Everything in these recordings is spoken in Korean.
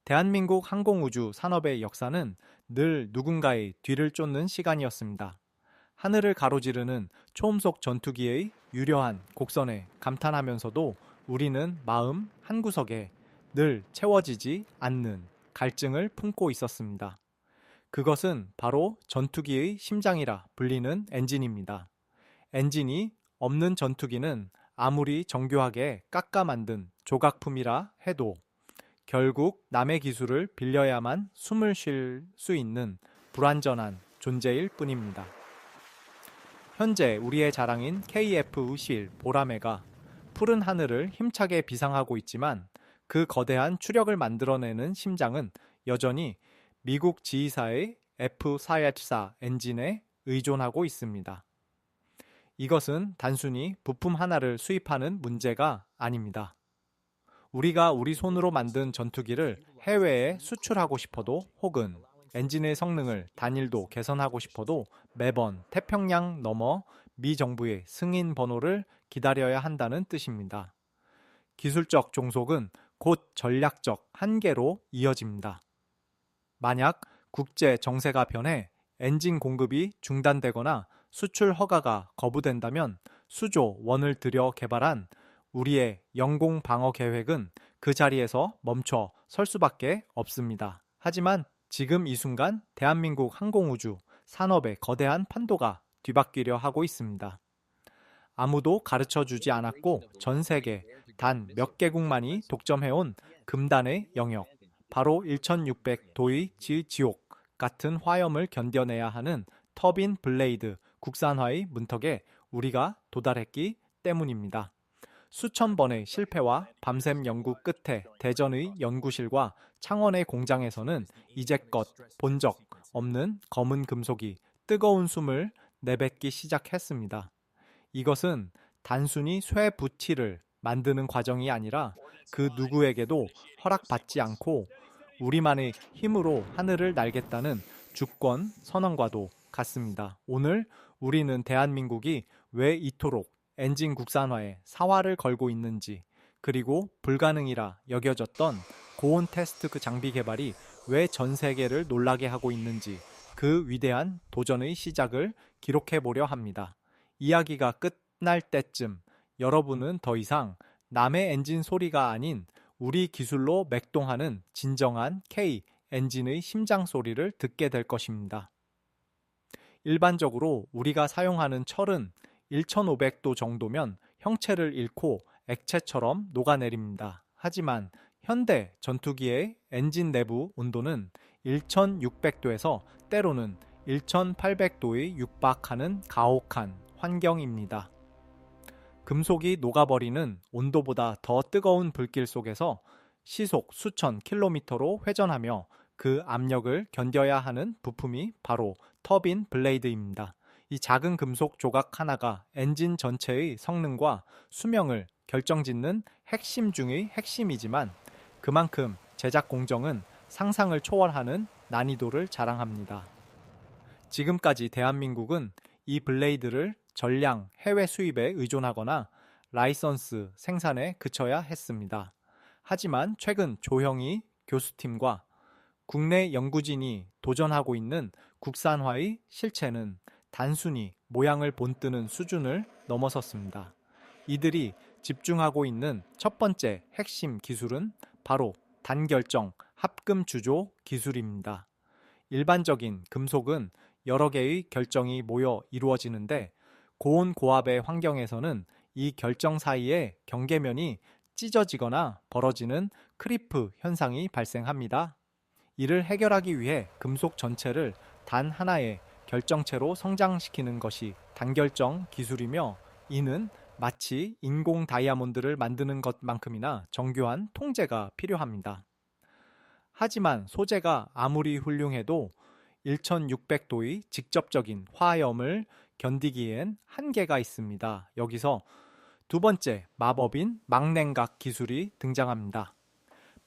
대한민국 항공우주 산업의 역사는 늘 누군가의 뒤를 쫓는 시간이었습니다. 하늘을 가로지르는 초음속 전투기의 유려한 곡선에 감탄하면서도 우리는 마음 한구석에 늘 채워지지 않는 갈증을 품고 있었습니다. 그것은 바로 전투기의 심장이라 불리는 엔진입니다. 엔진이 없는 전투기는 아무리 정교하게 깎아 만든 조각품이라 해도 결국 남의 기술을 빌려야만 숨을 쉴 수 있는 불완전한 존재일 뿐입니다. 현재 우리의 자랑인 KF-51 보라매가 푸른 하늘을 힘차게 비상하고 있지만 그 거대한 추력을 만들어내는 심장은 여전히 미국 지휘사의 F-414 엔진에 의존하고 있습니다. 이것은 단순히 부품 하나를 수입하는 문제가 아닙니다. 우리가 우리 손으로 만든 전투기를 해외에 수출하고 싶어도 혹은 엔진의 성능을 단일도 개선하고 싶어도 매번 태평양 너머 미 정부의 승인 번호를 기다려야 한다는 뜻입니다. 기술적 종속은 곧 전략적 한계로 이어집니다. 만약 국제 정세가 변해 엔진 공급이 중단되거나 수출 허가가 거부된다면 수조 원을 들여 개발한 우리의 영공 방어 계획은 그 자리에서 멈춰 설 수밖에 없습니다. 하지만 지금 이 순간 대한민국 항공우주 산업의 거대한 판도가 뒤바뀌려 하고 있습니다. 아무도 가르쳐주지 않았고 전 세계 단 몇 개국만이 독점해온 금단의 영역, 바로 1600도의 지옥 같은 화염을 견뎌내야 하는 터빈 블레이드 국산화의 문턱에 우리가 도달했기 때문입니다. 수천 번의 실패와 밤샘 연구 끝에 대전의 연구실과 창원의 공장에서는 이제껏 본 적 없는 검은 금속이 뜨거운 숨을 내뱉기 시작했습니다. 이것은 단순히 쇠붙이를 만드는 과정이 아니라 그 누구에게도 허락받지 않고 우리만의 힘으로 하늘을 날겠다는 주권 선언과도 같습니다. 오늘 우리는 대한민국이 왜 이토록 엔진 국산화에 사활을 걸고 있는지, 그리고 불가능이라 여겨졌던 고온 테스트 그 장비 개발이 왜 전 세계를 놀라게 하고 있는지 그 위대한 도전의 시작을 기록해 보려 합니다. 이야기가 끝날 때쯤 여러분은 더 이상 남의 엔진 소리가 아닌 우리 기술로 맥동하는 진정한 K 엔진의 심장 소리를 듣게 될 것입니다. 일반적으로 우리가 사용하는 철은 1500도 정도면 형체를 잃고 액체처럼 녹아내립니다. 하지만 현대 전투기의 엔진 내부 온도는 1600도에서 때로는 1800도에 육박하는 가혹한 환경입니다. 금속이 녹아버리는 온도보다 더 뜨거운 불길 속에서 시속 수천 킬로미터로 회전하며 그 압력을 견뎌야 하는 부품이 바로 터빈 블레이드입니다. 이 작은 금속 조각 하나가 엔진 전체의 성능과 수명을 결정짓는 핵심 중의 핵심이지만 그만큼 제작 공정은 상상을 초월하는 난이도를 자랑합니다. 지금까지 대한민국은 이 블레이드를 전량 해외 수입에 의존하거나 라이선스 생산에 그쳐야 했습니다. 하지만 최근 조형희 교수팀과 국내 연구진이 도전하고 있는 국산화의 실체는 단순히 모양을 본뜨는 수준을 넘어섰습니다. 이들이 집중하고 있는 첫 번째 핵심 기술은 바로 단결정 합금 주조 기술입니다. 일반적인 금속은 여러 개의 결정이 모여 이루어지는데 고온 고압의 환경에서는 이 결정 사이에 경계면이 찢어지거나 벌어지는 크리프 현상이 발생합니다. 이를 해결하기 위해 금속 전체를 단 하나의 결정체로 성장시키는 것이 단결정 기술이며 이는 마치 인공 다이아몬드를 만드는 것만큼이나 정교한 통제가 필요합니다. 하지만 소재가 아무리 훌륭해도 1600도의 직접적인 화염을 견디기엔 한계가 있습니다. 여기서 두 번째 마법인 망냉각 기술이 등장합니다.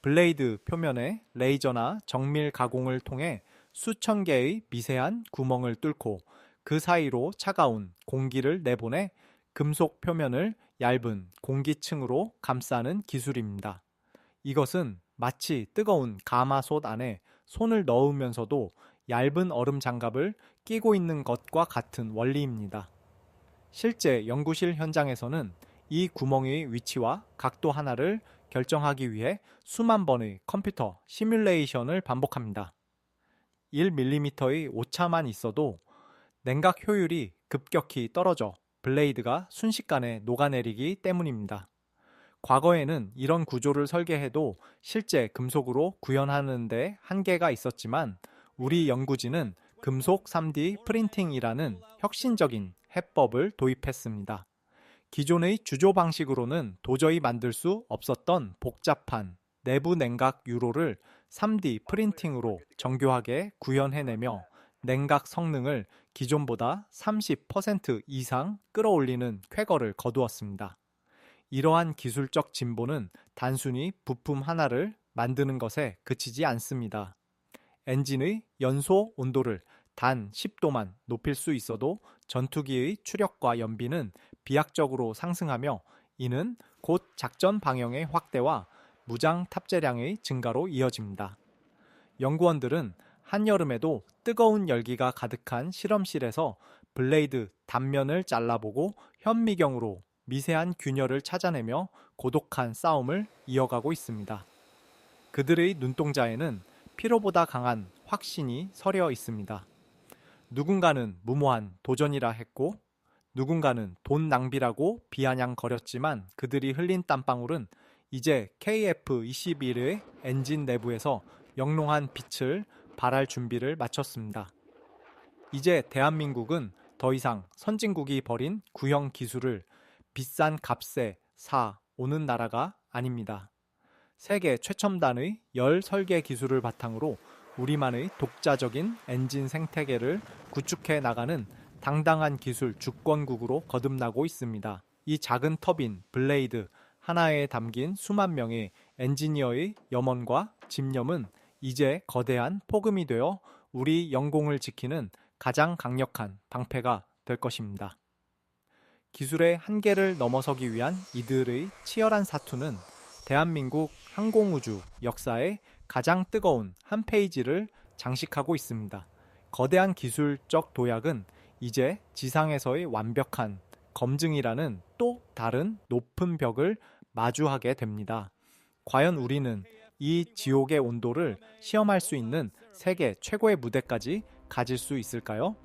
블레이드 표면에 레이저나 정밀 가공을 통해 수천 개의 미세한 구멍을 뚫고 그 사이로 차가운 공기를 내보내 금속 표면을 얇은 공기층으로 감싸는 기술입니다. 이것은 마치 뜨거운 가마솥 안에 손을 넣으면서도 얇은 얼음 장갑을 끼고 있는 것과 같은 원리입니다. 실제 연구실 현장에서는 이 구멍의 위치와 각도 하나를 결정하기 위해 수만 번의 컴퓨터 시뮬레이션을 반복합니다. 1mm의 오차만 있어도 냉각 효율이 급격히 떨어져 블레이드가 순식간에 녹아내리기 때문입니다. 과거에는 이런 구조를 설계해도 실제 금속으로 구현하는 데 한계가 있었지만 우리 연구진은 금속 3D 프린팅이라는 혁신적인 해법을 도입했습니다. 기존의 주조 방식으로는 도저히 만들 수 없었던 복잡한 내부 냉각 유로를 3D 프린팅으로 정교하게 구현해내며 냉각 성능을 기존보다 30% 이상 끌어올리는 쾌거를 거두었습니다. 이러한 기술적 진보는 단순히 부품 하나를 만드는 것에 그치지 않습니다. 엔진의 연소 온도를 단 10도만 높일 수 있어도 전투기의 추력과 연비는 비약적으로 상승하며 이는 곧 작전 방향의 확대와 무장 탑재량의 증가로 이어집니다. 연구원들은 한여름에도 뜨거운 열기가 가득한 실험실에서 블레이드 단면을 잘라보고 현미경으로 미세한 균열을 찾아내며 고독한 싸움을 이어가고 있습니다. 그들의 눈동자에는 피로보다 강한 확신이 서려 있습니다. 누군가는 무모한 도전이라 했고 누군가는 돈 낭비라고 비아냥거렸지만 그들이 흘린 땀방울은 이제 KF-21의 엔진 내부에서 영롱한 빛을 발할 준비를 마쳤습니다. 이제 대한민국은 더 이상 선진국이 벌인 구형 기술을 비싼 값에 사 오는 나라가 아닙니다. 세계 최첨단의 열 설계 기술을 바탕으로 우리만의 독자적인 엔진 생태계를 구축해 나가는 당당한 기술 주권국으로 거듭나고 있습니다. 이 작은 터빈, 블레이드 하나에 담긴 수만 명의 엔지니어의 염원과 집념은 이제 거대한 포금이 되어 우리 영공을 지키는 가장 강력한 방패가 될 것입니다. 기술의 한계를 넘어서기 위한 이들의 치열한 사투는 대한민국 항공우주 역사의 가장 뜨거운 한 페이지를 장식하고 있습니다. 거대한 기술적 도약은 이제 지상에서의 완벽한 검증이라는 또 다른 높은 벽을 마주하게 됩니다. 과연 우리는 이 지옥의 온도를 시험할 수 있는 세계 최고의 무대까지 가질 수 있을까요?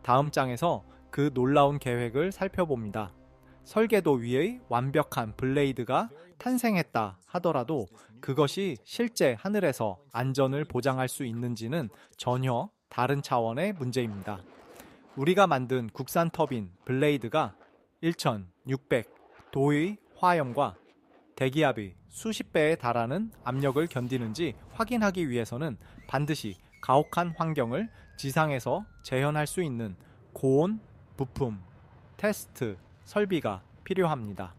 다음 장에서 그 놀라운 계획을 살펴봅니다. 설계도 위의 완벽한 블레이드가 탄생했다 하더라도 그것이 실제 하늘에서 안전을 보장할 수 있는지는 전혀 다른 차원의 문제입니다. 우리가 만든 국산 터빈 블레이드가 1600도의 화염과 대기압이 수십 배에 달하는 압력을 견디는지 확인하기 위해서는 반드시 가혹한 환경을 지상에서 재현할 수 있는 고온, 부품, 테스트, 설비가 필요합니다.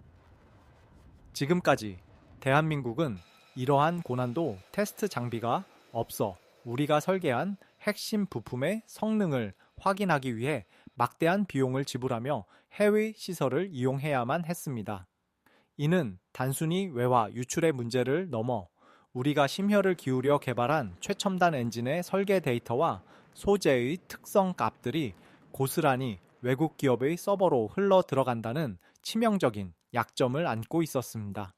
지금까지 대한민국은 이러한 고난도 테스트 장비가 없어 우리가 설계한 핵심 부품의 성능을 확인하기 위해 막대한 비용을 지불하며 해외 시설을 이용해야만 했습니다. 이는 단순히 외화 유출의 문제를 넘어 우리가 심혈을 기울여 개발한 최첨단 엔진의 설계 데이터와 소재의 특성 값들이 고스란히 외국 기업의 서버로 흘러 들어간다는 치명적인 약점을 안고 있었습니다.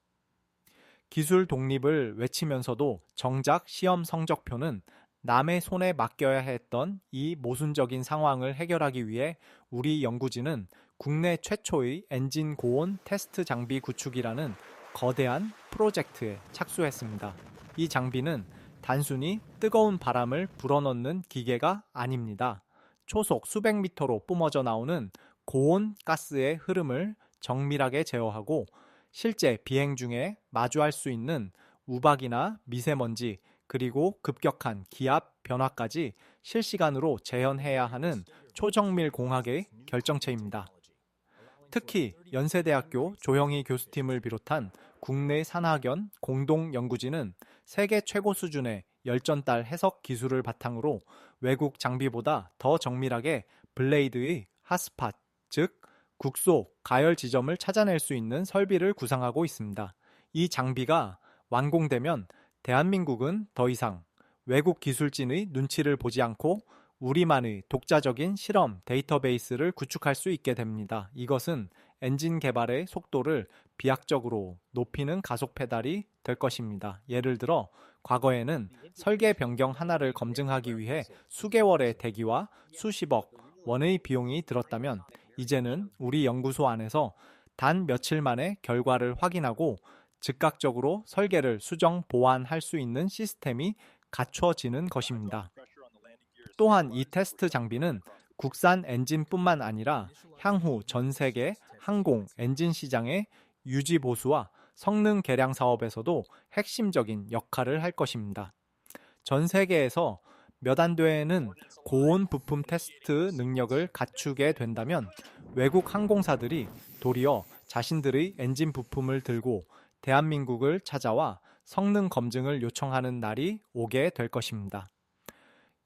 기술 독립을 외치면서도 정작 시험 성적표는 남의 손에 맡겨야 했던 이 모순적인 상황을 해결하기 위해 우리 연구진은 국내 최초의 엔진 고온 테스트 장비 구축이라는 거대한 프로젝트에 착수했습니다. 이 장비는 단순히 뜨거운 바람을 불어넣는 기계가 아닙니다. 초속 수백 미터로 뿜어져 나오는 고온 가스의 흐름을 정밀하게 제어하고 실제 비행 중에 마주할 수 있는 우박이나 미세먼지 그리고 급격한 기압 변화까지 실시간으로 재현해야 하는 초정밀 공학의 결정체입니다. 특히 연세대학교 조형희 교수팀을 비롯한 국내 산학연 공동연구진은 세계 최고 수준의 열전달 해석 기술을 바탕으로 외국 장비보다 더 정밀하게 블레이드의 핫스팟, 즉 국소, 가열 지점을 찾아낼 수 있는 설비를 구상하고 있습니다. 이 장비가 완공되면 대한민국은 더 이상 외국 기술진의 눈치를 보지 않고 우리만의 독자적인 실험 데이터베이스를 구축할 수 있게 됩니다. 이것은 엔진 개발의 속도를 비약적으로 높이는 가속 페달이 될 것입니다. 예를 들어 과거에는 설계 변경 하나를 검증하기 위해 수개월의 대기와 수십억 원의 비용이 들었다면 이제는 우리 연구소 안에서 단 며칠 만에 결과를 확인하고 즉각적으로 설계를 수정 보완할 수 있는 시스템이 갖춰지는 것입니다. 또한 이 테스트 장비는 국산 엔진뿐만 아니라 향후 전 세계 항공 엔진 시장의 유지 보수와 성능 개량 사업에서도 핵심적인 역할을 할 것입니다. 전 세계에서 몇 안 되는 고온 부품 테스트 능력을 갖추게 된다면 외국 항공사들이 도리어 자신들의 엔진 부품을 들고 대한민국을 찾아와 성능 검증을 요청하는 날이 오게 될 것입니다.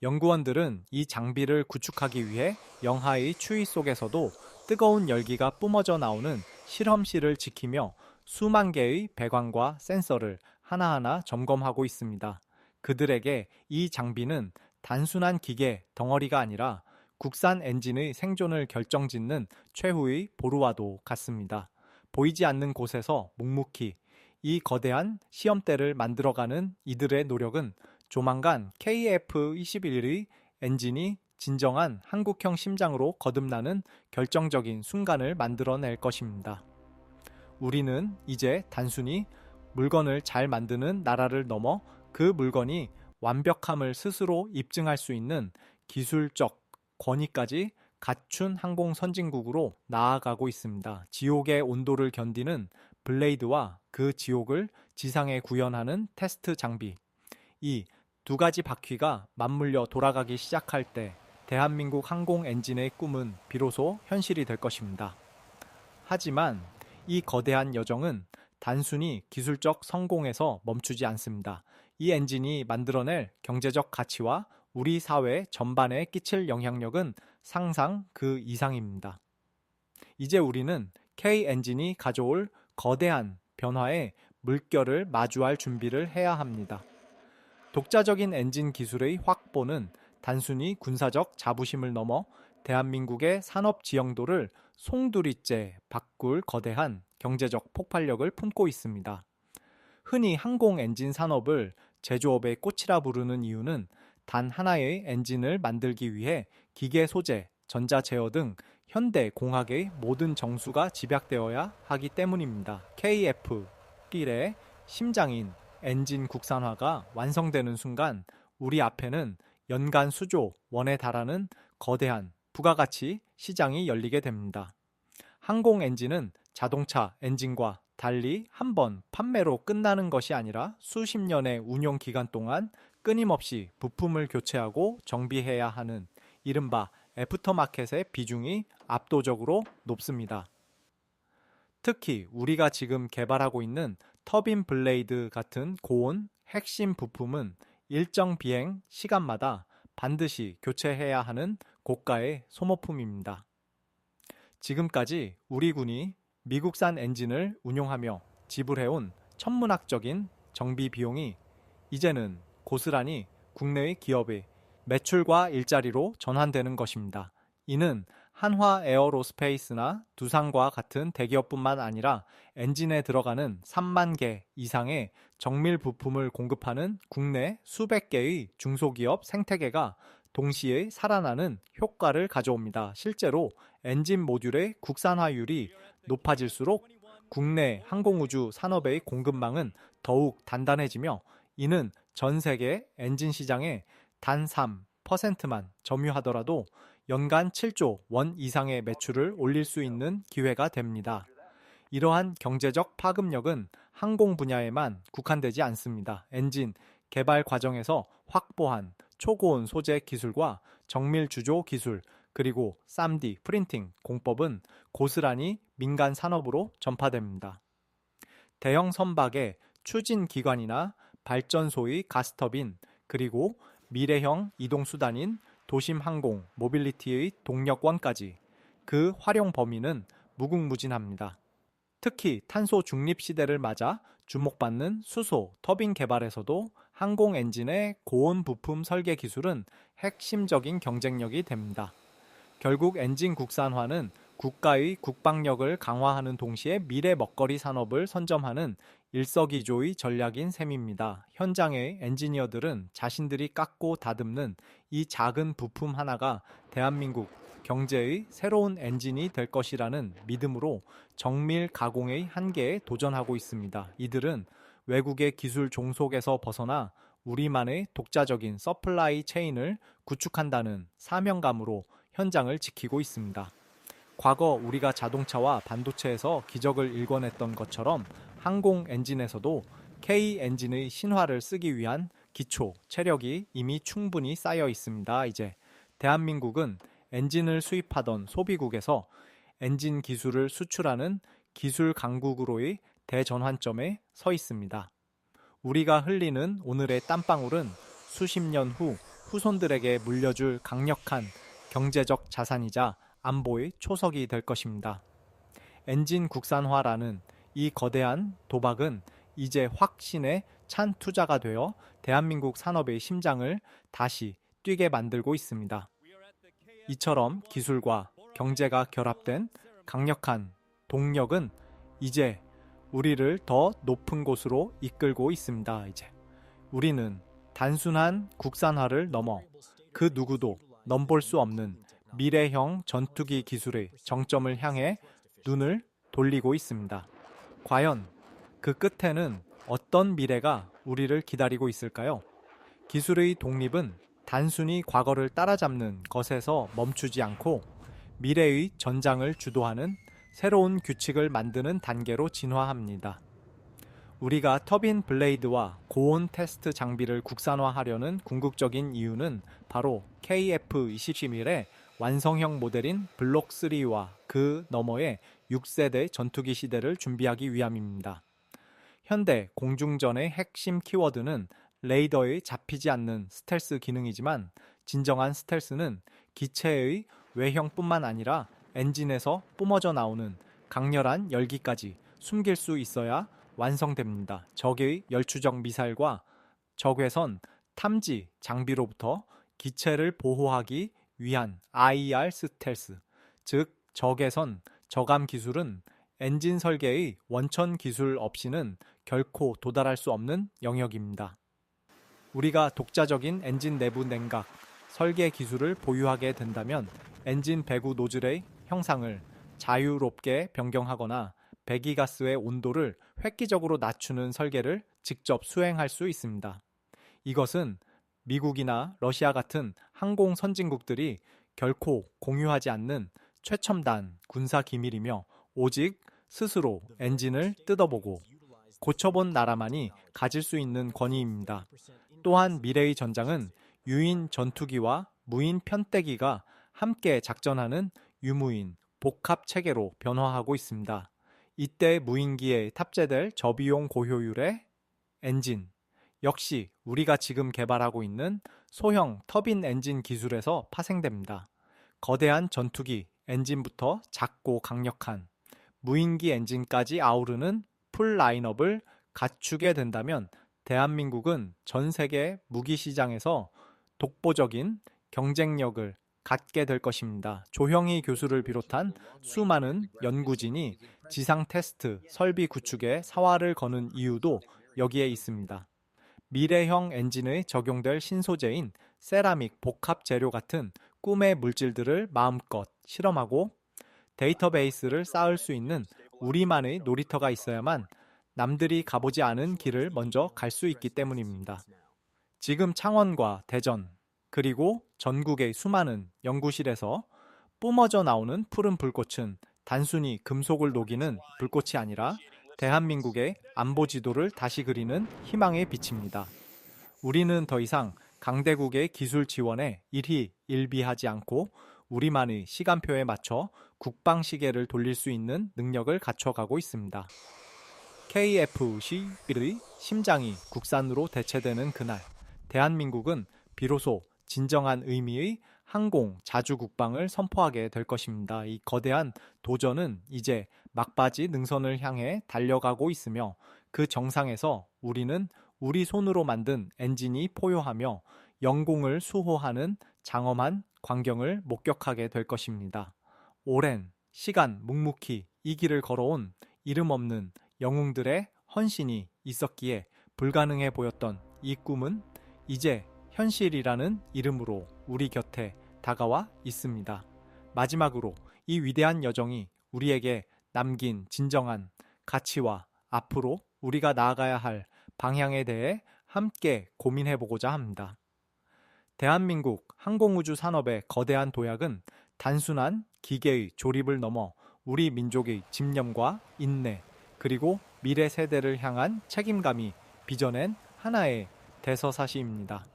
연구원들은 이 장비를 구축하기 위해 영하의 추위 속에서도 뜨거운 열기가 뿜어져 나오는 실험실을 지키며 수만 개의 배관과 센서를 하나하나 점검하고 있습니다. 그들에게 이 장비는 단순한 기계 덩어리가 아니라 국산 엔진의 생존을 결정짓는 최후의 보루와도 같습니다. 보이지 않는 곳에서 묵묵히 이 거대한 시험대를 만들어가는 이들의 노력은 조만간 KF-21의 엔진이 진정한 한국형 심장으로 거듭나는 결정적인 순간을 만들어낼 것입니다. 우리는 이제 단순히 물건을 잘 만드는 나라를 넘어 그 물건이 완벽함을 스스로 입증할 수 있는 기술적 권위까지 갖춘 항공 선진국으로 나아가고 있습니다. 지옥의 온도를 견디는 블레이드와 그 지옥을 지상에 구현하는 테스트 장비. 이 두 가지 바퀴가 맞물려 돌아가기 시작할 때 대한민국 항공 엔진의 꿈은 비로소 현실이 될 것입니다. 하지만 이 거대한 여정은 단순히 기술적 성공에서 멈추지 않습니다. 이 엔진이 만들어낼 경제적 가치와 우리 사회 전반에 끼칠 영향력은 상상 그 이상입니다. 이제 우리는 K-엔진이 가져올 거대한 변화에 물결을 마주할 준비를 해야 합니다. 독자적인 엔진 기술의 확보는 단순히 군사적 자부심을 넘어 대한민국의 산업 지형도를 송두리째 바꿀 거대한 경제적 폭발력을 품고 있습니다. 흔히 항공 엔진 산업을 제조업의 꽃이라 부르는 이유는 단 하나의 엔진을 만들기 위해 기계 소재, 전자 제어 등 현대 공학의 모든 정수가 집약되어야 하기 때문입니다. KF-1의 심장인 엔진 국산화가 완성되는 순간 우리 앞에는 연간 수조 원에 달하는 거대한 부가가치 시장이 열리게 됩니다. 항공 엔진은 자동차 엔진과 달리 한 번 판매로 끝나는 것이 아니라 수십 년의 운용 기간 동안 끊임없이 부품을 교체하고 정비해야 하는 이른바 애프터마켓의 비중이 압도적으로 높습니다. 특히 우리가 지금 개발하고 있는 터빈 블레이드 같은 고온 핵심 부품은 일정 비행 시간마다 반드시 교체해야 하는 고가의 소모품입니다. 지금까지 우리 군이 미국산 엔진을 운용하며 지불해온 천문학적인 정비 비용이 이제는 고스란히 국내의 기업의 매출과 일자리로 전환되는 것입니다. 이는 한화 에어로스페이스나 두산과 같은 대기업뿐만 아니라 엔진에 들어가는 3만 개 이상의 정밀 부품을 공급하는 국내 수백 개의 중소기업 생태계가 동시에 살아나는 효과를 가져옵니다. 실제로 엔진 모듈의 국산화율이 높아질수록 국내 항공우주 산업의 공급망은 더욱 단단해지며 이는 전 세계 엔진 시장의 단 3%만 점유하더라도 연간 7조 원 이상의 매출을 올릴 수 있는 기회가 됩니다. 이러한 경제적 파급력은 항공 분야에만 국한되지 않습니다. 엔진 개발 과정에서 확보한 초고온 소재 기술과 정밀 주조 기술, 그리고 3D 프린팅 공법은 고스란히 민간 산업으로 전파됩니다. 대형 선박의 추진 기관이나 발전소의 가스터빈, 그리고 미래형 이동수단인 도심 항공, 모빌리티의 동력원까지 그 활용 범위는 무궁무진합니다. 특히 탄소 중립 시대를 맞아 주목받는 수소, 터빈 개발에서도 항공 엔진의 고온 부품 설계 기술은 핵심적인 경쟁력이 됩니다. 결국 엔진 국산화는 국가의 국방력을 강화하는 동시에 미래 먹거리 산업을 선점하는 일석이조의 전략인 셈입니다. 현장의 엔지니어들은 자신들이 깎고 다듬는 이 작은 부품 하나가 대한민국 경제의 새로운 엔진이 될 것이라는 믿음으로 정밀 가공의 한계에 도전하고 있습니다. 이들은 외국의 기술 종속에서 벗어나 우리만의 독자적인 서플라이 체인을 구축한다는 사명감으로 현장을 지키고 있습니다. 과거 우리가 자동차와 반도체에서 기적을 일궈냈던 것처럼 항공 엔진에서도 K 엔진의 신화를 쓰기 위한 기초, 체력이 이미 충분히 쌓여 있습니다. 이제 대한민국은 엔진을 수입하던 소비국에서 엔진 기술을 수출하는 기술 강국으로의 대전환점에 서 있습니다. 우리가 흘리는 오늘의 땀방울은 수십 년 후 후손들에게 물려줄 강력한 경제적 자산이자 안보의 초석이 될 것입니다. 엔진 국산화라는 이 거대한 도박은 이제 확신에 찬 투자가 되어 대한민국 산업의 심장을 다시 뛰게 만들고 있습니다. 이처럼 기술과 경제가 결합된 강력한 동력은 이제 우리를 더 높은 곳으로 이끌고 있습니다. 이제 우리는 단순한 국산화를 넘어 그 누구도 넘볼 수 없는 미래형 전투기 기술의 정점을 향해 눈을 돌리고 있습니다. 과연 그 끝에는 어떤 미래가 우리를 기다리고 있을까요? 기술의 독립은 단순히 과거를 따라잡는 것에서 멈추지 않고 미래의 전장을 주도하는 새로운 규칙을 만드는 단계로 진화합니다. 우리가 터빈 블레이드와 고온 테스트 장비를 국산화하려는 궁극적인 이유는 바로 KF-21의 완성형 모델인 블록 3와 그 너머의 6세대 전투기 시대를 준비하기 위함입니다. 현대 공중전의 핵심 키워드는 레이더에 잡히지 않는 스텔스 기능이지만 진정한 스텔스는 기체의 외형뿐만 아니라 엔진에서 뿜어져 나오는 강렬한 열기까지 숨길 수 있어야 완성됩니다. 적의 열추적 미사일과 적외선 탐지 장비로부터 기체를 보호하기 위한 IR 스텔스, 즉 적외선 저감 기술은 엔진 설계의 원천 기술 없이는 결코 도달할 수 없는 영역입니다. 우리가 독자적인 엔진 내부 냉각, 설계 기술을 보유하게 된다면 엔진 배구 노즐의 형상을 자유롭게 변경하거나 배기가스의 온도를 획기적으로 낮추는 설계를 직접 수행할 수 있습니다. 이것은 미국이나 러시아 같은 항공 선진국들이 결코 공유하지 않는 최첨단 군사 기밀이며 오직 스스로 엔진을 뜯어보고 고쳐본 나라만이 가질 수 있는 권위입니다. 또한 미래의 전장은 유인 전투기와 무인 편대기가 함께 작전하는 유무인 복합 체계로 변화하고 있습니다. 이때 무인기에 탑재될 저비용 고효율의 엔진, 역시 우리가 지금 개발하고 있는 소형 터빈 엔진 기술에서 파생됩니다. 거대한 전투기 엔진부터 작고 강력한 무인기 엔진까지 아우르는 풀 라인업을 갖추게 된다면 대한민국은 전 세계 무기 시장에서 독보적인 경쟁력을 갖게 될 것입니다. 조형희 교수를 비롯한 수많은 연구진이 지상 테스트, 설비 구축에 사활을 거는 이유도 여기에 있습니다. 미래형 엔진에 적용될 신소재인 세라믹 복합 재료 같은 꿈의 물질들을 마음껏 실험하고 데이터베이스를 쌓을 수 있는 우리만의 놀이터가 있어야만 남들이 가보지 않은 길을 먼저 갈 수 있기 때문입니다. 지금 창원과 대전, 그리고 전국의 수많은 연구실에서 뿜어져 나오는 푸른 불꽃은 단순히 금속을 녹이는 불꽃이 아니라 대한민국의 안보 지도를 다시 그리는 희망의 빛입니다. 우리는 더 이상 강대국의 기술 지원에 일희일비하지 않고 우리만의 시간표에 맞춰 국방 시계를 돌릴 수 있는 능력을 갖춰가고 있습니다. KF-11의 심장이 국산으로 대체되는 그날, 대한민국은 비로소 진정한 의미의 항공 자주 국방을 선포하게 될 것입니다. 이 거대한 도전은 이제 막바지 능선을 향해 달려가고 있으며 그 정상에서 우리는 우리 손으로 만든 엔진이 포효하며 영공을 수호하는 장엄한 광경을 목격하게 될 것입니다. 오랜 시간 묵묵히 이 길을 걸어온 이름 없는 영웅들의 헌신이 있었기에 불가능해 보였던 이 꿈은 이제 현실이라는 이름으로 우리 곁에 다가와 있습니다. 마지막으로 이 위대한 여정이 우리에게 남긴 진정한 가치와 앞으로 우리가 나아가야 할 방향에 대해 함께 고민해 보고자 합니다. 대한민국 항공우주 산업의 거대한 도약은 단순한 기계의 조립을 넘어 우리 민족의 집념과 인내, 그리고 미래 세대를 향한 책임감이 빚어낸 하나의 대서사시입니다.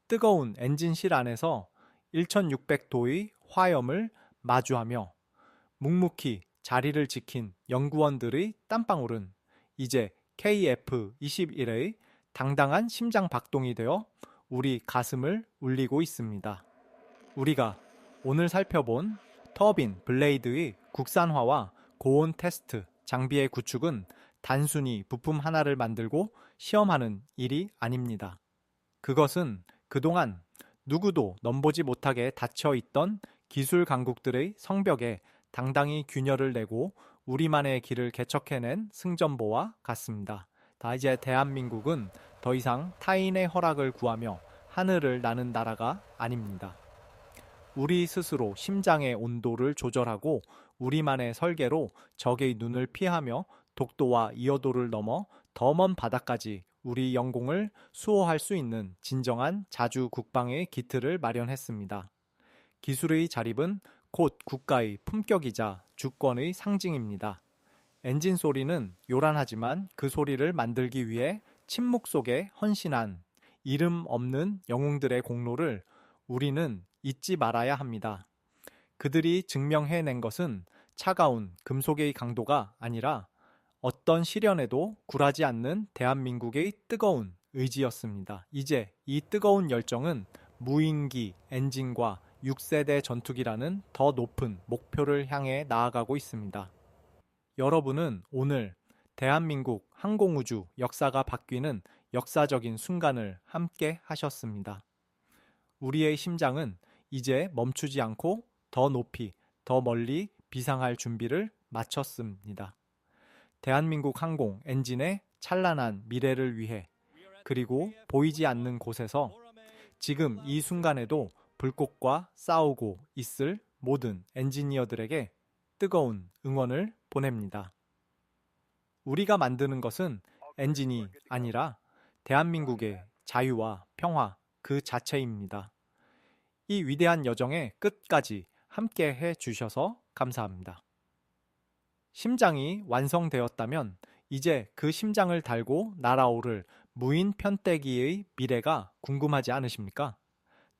뜨거운 엔진실 안에서 1600도의 화염을 마주하며 묵묵히 자리를 지킨 연구원들의 땀방울은 이제 KF-21의 당당한 심장 박동이 되어 우리 가슴을 울리고 있습니다. 우리가 오늘 살펴본 터빈 블레이드의 국산화와 고온 테스트 장비의 구축은 단순히 부품 하나를 만들고 시험하는 일이 아닙니다. 그것은 그동안 누구도 넘보지 못하게 닫혀있던 기술 강국들의 성벽에 당당히 균열을 내고 우리만의 길을 개척해낸 승전보와 같습니다. 이제 대한민국은 더 이상 타인의 허락을 구하며 하늘을 나는 나라가 아닙니다. 우리 스스로 심장의 온도를 조절하고 우리만의 설계로 적의 눈을 피하며 독도와 이어도를 넘어 더 먼 바다까지 우리 영공을 수호할 수 있는 진정한 자주 국방의 기틀을 마련했습니다. 기술의 자립은 곧 국가의 품격이자 주권의 상징입니다. 엔진 소리는 요란하지만 그 소리를 만들기 위해 침묵 속에 헌신한 이름 없는 영웅들의 공로를 우리는 잊지 말아야 합니다. 그들이 증명해낸 것은 차가운 금속의 강도가 아니라 어떤 시련에도 굴하지 않는 대한민국의 뜨거운 의지였습니다. 이제 이 뜨거운 열정은 무인기 엔진과 6세대 전투기라는 더 높은 목표를 향해 나아가고 있습니다. 여러분은 오늘 대한민국 항공우주 역사가 바뀌는 역사적인 순간을 함께 하셨습니다. 우리의 심장은 이제 멈추지 않고 더 높이, 더 멀리 비상할 준비를 마쳤습니다. 대한민국 항공 엔진의 찬란한 미래를 위해, 그리고 보이지 않는 곳에서 지금 이 순간에도 불꽃과 싸우고 있을 모든 엔지니어들에게 뜨거운 응원을 보냅니다. 우리가 만드는 것은 엔진이 아니라 대한민국의 자유와 평화 그 자체입니다. 이 위대한 여정의 끝까지 함께 해 주셔서 감사합니다. 심장이 완성되었다면 이제 그 심장을 달고 날아오를 무인 편대기의 미래가 궁금하지 않으십니까?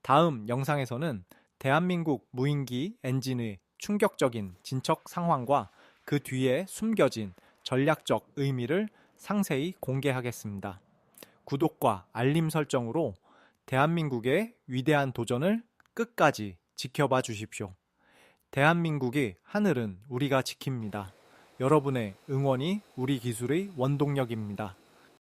다음 영상에서는 대한민국 무인기 엔진의 충격적인 진척 상황과 그 뒤에 숨겨진 전략적 의미를 상세히 공개하겠습니다. 구독과 알림 설정으로 대한민국의 위대한 도전을 끝까지 지켜봐 주십시오. 대한민국의 하늘은 우리가 지킵니다. 여러분의 응원이 우리 기술의 원동력입니다.